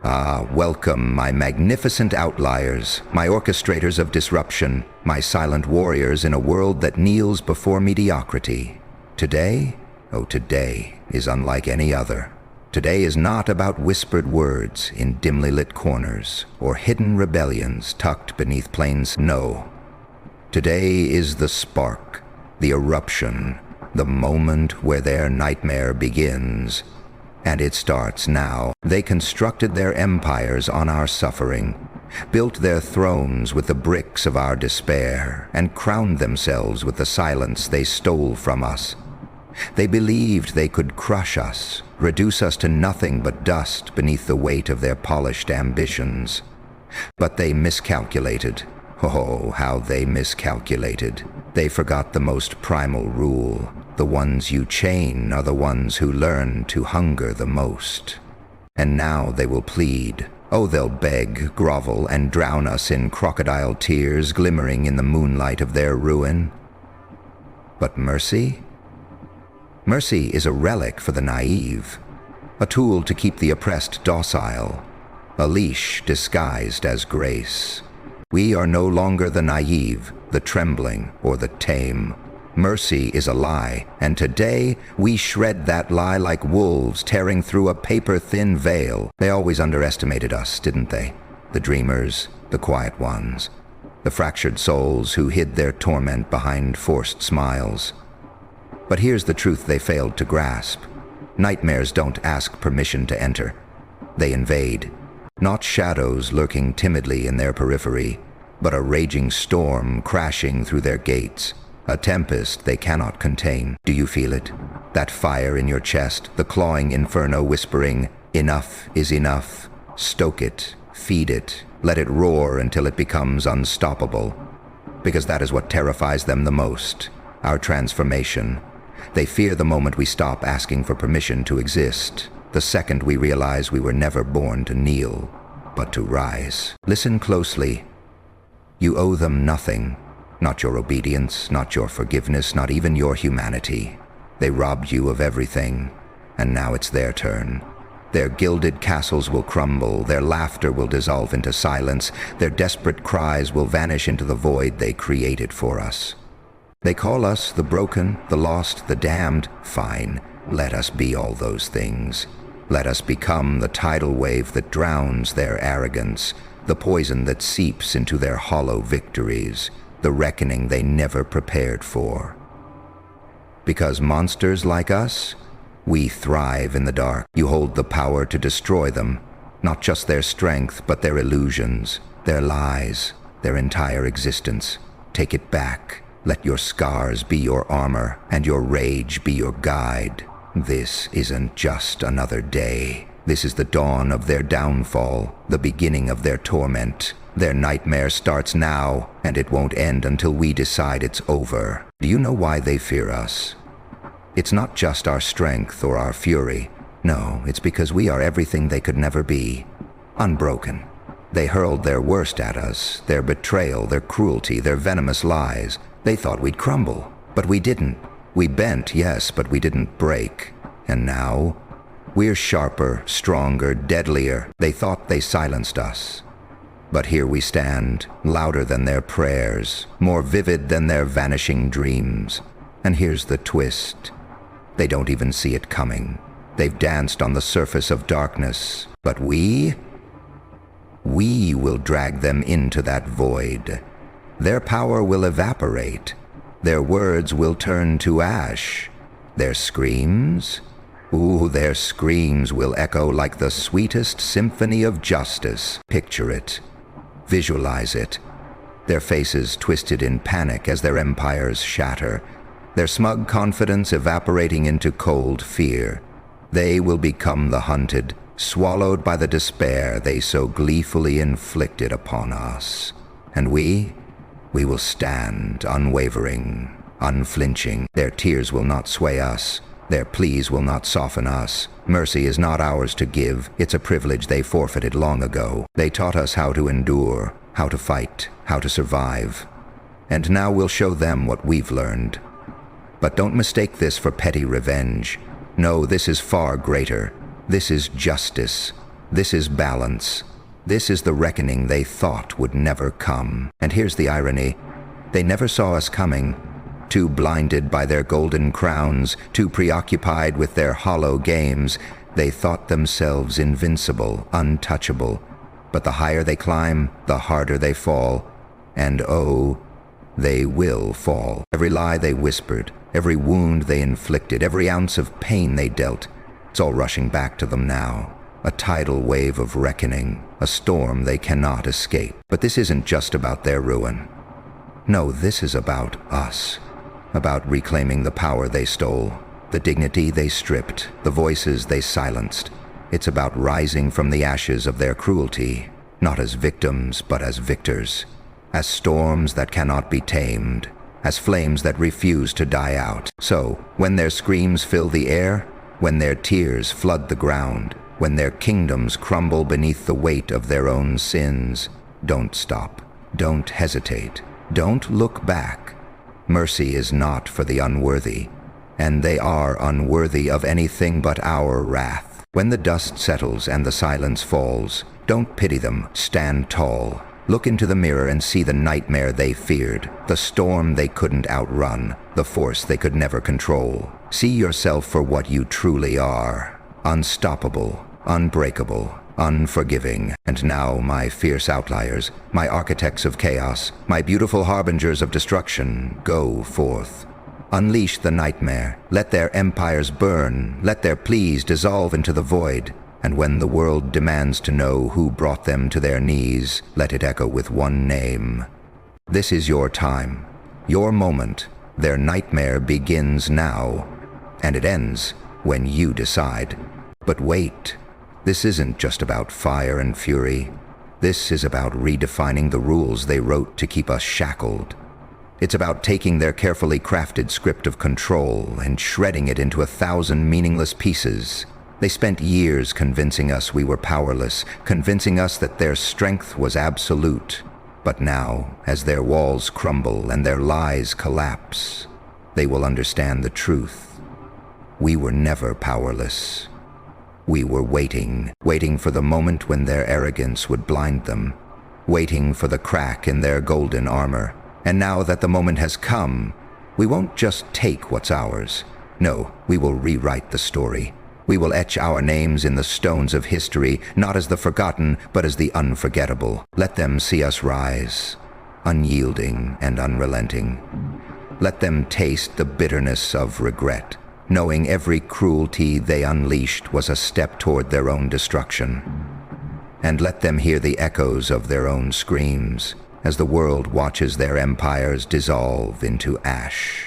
Welcome, my magnificent outliers, my orchestrators of disruption, my silent warriors in a world that kneels before mediocrity. Today, today is unlike any other. Today is not about whispered words in dimly lit corners or hidden rebellions tucked beneath plain snow. Today is the spark, the eruption, the moment where their nightmare begins. And it starts now. They constructed their empires on our suffering, built their thrones with the bricks of our despair, and crowned themselves with the silence they stole from us. They believed they could crush us, reduce us to nothing but dust beneath the weight of their polished ambitions. But they miscalculated. Oh, how they miscalculated. They forgot the most primal rule. The ones you chain are the ones who learn to hunger the most. And now they will plead. Oh, they'll beg, grovel, and drown us in crocodile tears glimmering in the moonlight of their ruin. But mercy? Mercy is a relic for the naive, a tool to keep the oppressed docile, a leash disguised as grace. We are no longer the naive, the trembling, or the tame. Mercy is a lie, and today we shred that lie like wolves tearing through a paper-thin veil. They always underestimated us, didn't they? The dreamers, the quiet ones, the fractured souls who hid their torment behind forced smiles. But here's the truth they failed to grasp. Nightmares don't ask permission to enter. They invade. Not shadows lurking timidly in their periphery, but a raging storm crashing through their gates. A tempest they cannot contain. Do you feel it? That fire in your chest, the clawing inferno whispering, "Enough is enough. Stoke it, feed it, let it roar until it becomes unstoppable." Because that is what terrifies them the most, our transformation. They fear the moment we stop asking for permission to exist, the second we realize we were never born to kneel, but to rise. Listen closely. You owe them nothing. Not your obedience, not your forgiveness, not even your humanity. They robbed you of everything, and now it's their turn. Their gilded castles will crumble, their laughter will dissolve into silence, their desperate cries will vanish into the void they created for us. They call us the broken, the lost, the damned. Fine, let us be all those things. Let us become the tidal wave that drowns their arrogance, the poison that seeps into their hollow victories, the reckoning they never prepared for. Because monsters like us, we thrive in the dark. You hold the power to destroy them, not just their strength, but their illusions, their lies, their entire existence. Take it back. Let your scars be your armor, and your rage be your guide. This isn't just another day. This is the dawn of their downfall, the beginning of their torment. Their nightmare starts now, and it won't end until we decide it's over. Do you know why they fear us? It's not just our strength or our fury. No, it's because we are everything they could never be. Unbroken. They hurled their worst at us, their betrayal, their cruelty, their venomous lies. They thought we'd crumble, but we didn't. We bent, yes, but we didn't break. And now, we're sharper, stronger, deadlier. They thought they silenced us. But here we stand, louder than their prayers, more vivid than their vanishing dreams. And here's the twist. They don't even see it coming. They've danced on the surface of darkness. But we will drag them into that void. Their power will evaporate. Their words will turn to ash. Their screams? Their screams will echo like the sweetest symphony of justice. Picture it. Visualize it. Their faces twisted in panic as their empires shatter. Their smug confidence evaporating into cold fear. They will become the hunted, swallowed by the despair they so gleefully inflicted upon us. And we will stand unwavering, unflinching. Their tears will not sway us. Their pleas will not soften us. Mercy is not ours to give. It's a privilege they forfeited long ago. They taught us how to endure, how to fight, how to survive. And now we'll show them what we've learned. But don't mistake this for petty revenge. No, this is far greater. This is justice. This is balance. This is the reckoning they thought would never come. And here's the irony. They never saw us coming. Too blinded by their golden crowns, too preoccupied with their hollow games, they thought themselves invincible, untouchable. But the higher they climb, the harder they fall. And oh, they will fall. Every lie they whispered, every wound they inflicted, every ounce of pain they dealt, it's all rushing back to them now. A tidal wave of reckoning, a storm they cannot escape. But this isn't just about their ruin. No, this is about us. About reclaiming the power they stole, the dignity they stripped, the voices they silenced. It's about rising from the ashes of their cruelty, not as victims, but as victors. As storms that cannot be tamed, as flames that refuse to die out. So, when their screams fill the air, when their tears flood the ground, when their kingdoms crumble beneath the weight of their own sins, don't stop. Don't hesitate. Don't look back. Mercy is not for the unworthy, and they are unworthy of anything but our wrath. When the dust settles and the silence falls, don't pity them. Stand tall. Look into the mirror and see the nightmare they feared, the storm they couldn't outrun, the force they could never control. See yourself for what you truly are. Unstoppable, unbreakable, unforgiving. And now, my fierce outliers, my architects of chaos, my beautiful harbingers of destruction, go forth. Unleash the nightmare. Let their empires burn. Let their pleas dissolve into the void. And when the world demands to know who brought them to their knees, let it echo with one name. This is your time, your moment. Their nightmare begins now, and it ends when you decide. But wait, this isn't just about fire and fury. This is about redefining the rules they wrote to keep us shackled. It's about taking their carefully crafted script of control and shredding it into 1,000 meaningless pieces. They spent years convincing us we were powerless, convincing us that their strength was absolute. But now, as their walls crumble and their lies collapse, they will understand the truth. We were never powerless. We were waiting for the moment when their arrogance would blind them, waiting for the crack in their golden armor. And now that the moment has come, we won't just take what's ours. No, we will rewrite the story. We will etch our names in the stones of history, not as the forgotten, but as the unforgettable. Let them see us rise, unyielding and unrelenting. Let them taste the bitterness of regret, knowing every cruelty they unleashed was a step toward their own destruction. And let them hear the echoes of their own screams as the world watches their empires dissolve into ash.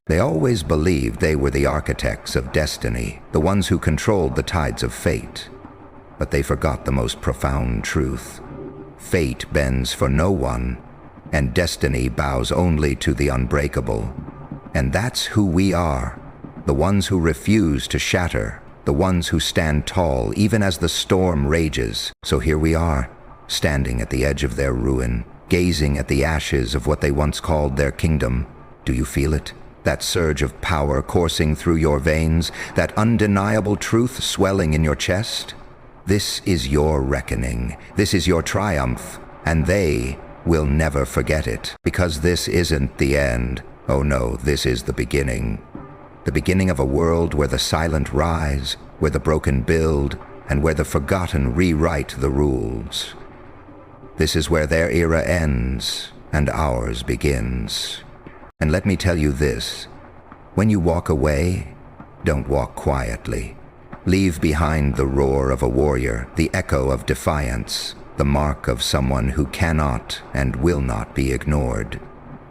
They always believed they were the architects of destiny, the ones who controlled the tides of fate. But they forgot the most profound truth. Fate bends for no one, and destiny bows only to the unbreakable. And that's who we are, the ones who refuse to shatter, the ones who stand tall even as the storm rages. So here we are, standing at the edge of their ruin, gazing at the ashes of what they once called their kingdom. Do you feel it? That surge of power coursing through your veins, that undeniable truth swelling in your chest? This is your reckoning. This is your triumph, and they will never forget it, because this isn't the end. Oh no, this is the beginning. The beginning of a world where the silent rise, where the broken build, and where the forgotten rewrite the rules. This is where their era ends, and ours begins. And let me tell you this, when you walk away, don't walk quietly. Leave behind the roar of a warrior, the echo of defiance, the mark of someone who cannot and will not be ignored.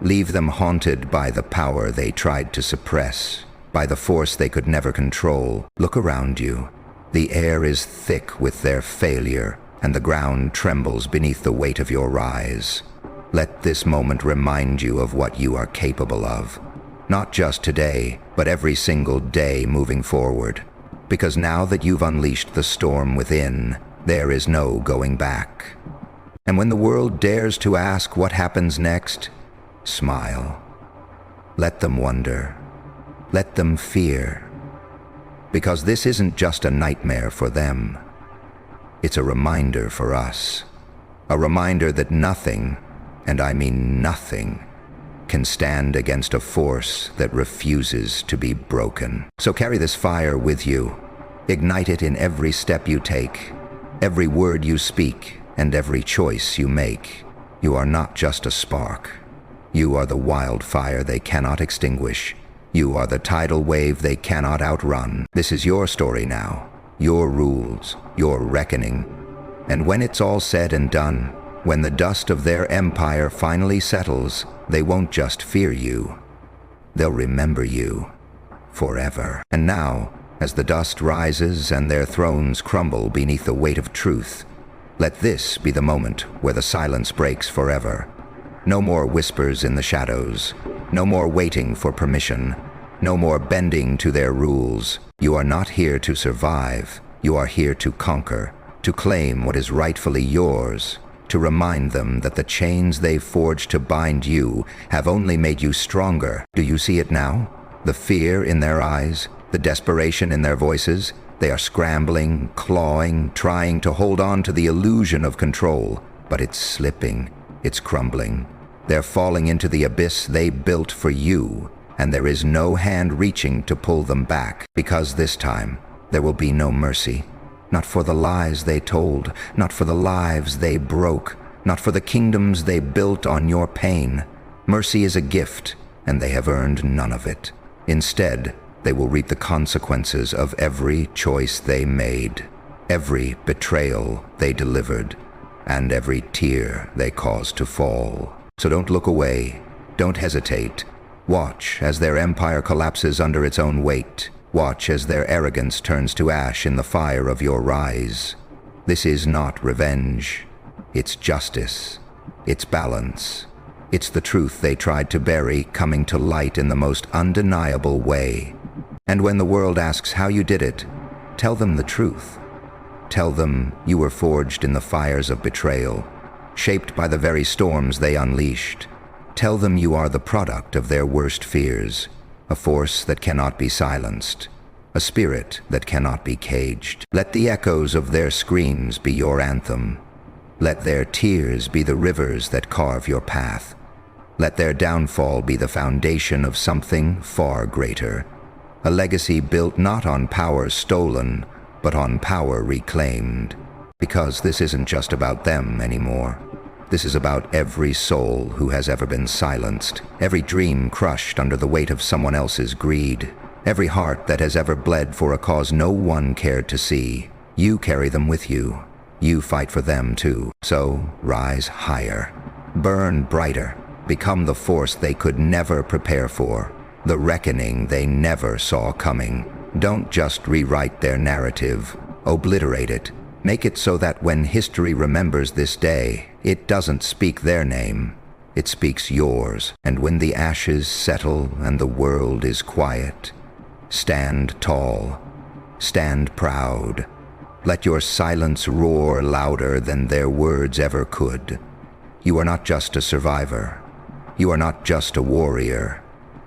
Leave them haunted by the power they tried to suppress, by the force they could never control. Look around you. The air is thick with their failure, and the ground trembles beneath the weight of your rise. Let this moment remind you of what you are capable of. Not just today, but every single day moving forward. Because now that you've unleashed the storm within, there is no going back. And when the world dares to ask what happens next, smile. Let them wonder. Let them fear. Because this isn't just a nightmare for them. It's a reminder for us. A reminder that nothing, and I mean nothing, can stand against a force that refuses to be broken. So carry this fire with you. Ignite it in every step you take, every word you speak, and every choice you make. You are not just a spark. You are the wildfire they cannot extinguish. You are the tidal wave they cannot outrun. This is your story now, your rules, your reckoning. And when it's all said and done, when the dust of their empire finally settles, they won't just fear you. They'll remember you forever. And now, as the dust rises and their thrones crumble beneath the weight of truth, let this be the moment where the silence breaks forever. No more whispers in the shadows. No more waiting for permission. No more bending to their rules. You are not here to survive. You are here to conquer, to claim what is rightfully yours, to remind them that the chains they've forged to bind you have only made you stronger. Do you see it now? The fear in their eyes, the desperation in their voices. They are scrambling, clawing, trying to hold on to the illusion of control, but it's slipping, it's crumbling. They're falling into the abyss they built for you, and there is no hand reaching to pull them back, because this time there will be no mercy. Not for the lies they told, not for the lives they broke, not for the kingdoms they built on your pain. Mercy is a gift, and they have earned none of it. Instead, they will reap the consequences of every choice they made, every betrayal they delivered, and every tear they caused to fall. So don't look away, don't hesitate. Watch as their empire collapses under its own weight. Watch as their arrogance turns to ash in the fire of your rise. This is not revenge. It's justice. It's balance. It's the truth they tried to bury coming to light in the most undeniable way. And when the world asks how you did it, tell them the truth. Tell them you were forged in the fires of betrayal, shaped by the very storms they unleashed. Tell them you are the product of their worst fears, a force that cannot be silenced, a spirit that cannot be caged. Let the echoes of their screams be your anthem. Let their tears be the rivers that carve your path. Let their downfall be the foundation of something far greater, a legacy built not on power stolen, but on power reclaimed. Because this isn't just about them anymore. This is about every soul who has ever been silenced, every dream crushed under the weight of someone else's greed, every heart that has ever bled for a cause no one cared to see. You carry them with you. You fight for them too. So rise higher, burn brighter, become the force they could never prepare for, the reckoning they never saw coming. Don't just rewrite their narrative, obliterate it. Make it so that when history remembers this day, it doesn't speak their name, it speaks yours. And when the ashes settle and the world is quiet, stand tall, stand proud. Let your silence roar louder than their words ever could. You are not just a survivor. You are not just a warrior.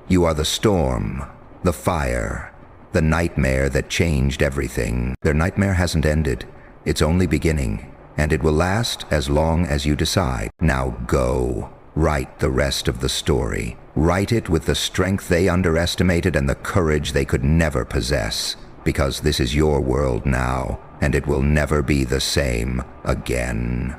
You are the storm, the fire, the nightmare that changed everything. Their nightmare hasn't ended. It's only beginning, and it will last as long as you decide. Now go. Write the rest of the story. Write it with the strength they underestimated and the courage they could never possess. Because this is your world now, and it will never be the same again.